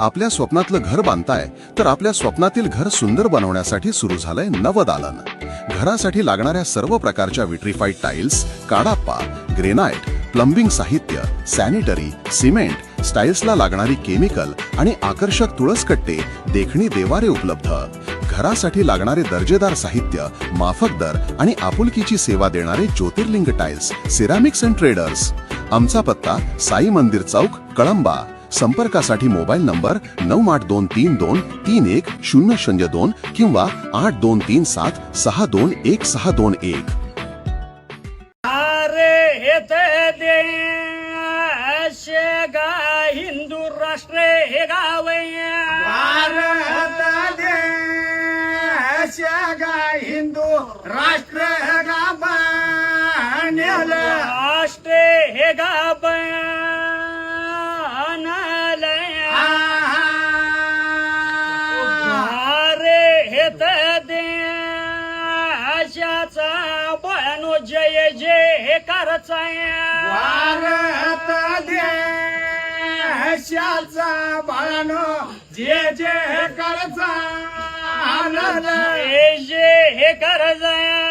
आपल्या स्वप्नातलं घर बांधताय तर आपल्या स्वप्नातील घर सुंदर बनवण्यासाठी सुरू झालंय नवदालन. घरासाठी लागणाऱ्या सर्व प्रकारच्या विट्रीफाईड टाइल्स, काडाप्पा, ग्रेनाइट, प्लंबिंग साहित्य, सॅनिटरी, सिमेंट, स्टाईल्सला लागणारी केमिकल आणि आकर्षक तुळसकट्टे, देखणी देवारे उपलब्ध. घरासाठी लागणारे दर्जेदार साहित्य, माफक दर आणि आपुलकीची सेवा देणारे ज्योतिर्लिंग टाइल्स, सिरॅमिक्स अँड ट्रेडर्स. आमचा पत्ता साई मंदिर चौक, कळंबा. संपर्कासाठी मोबाईल नंबर 9823231002 किंवा 8237621621. हिंदू राष्ट्र हे गाव भारत देश हिंदू राष्ट्र गाव राष्ट्र हे गाव देशाचा बळनो जय जय हे करायचा भारत देशाचा बाळानो जे जे करचा जय जय हे करायचा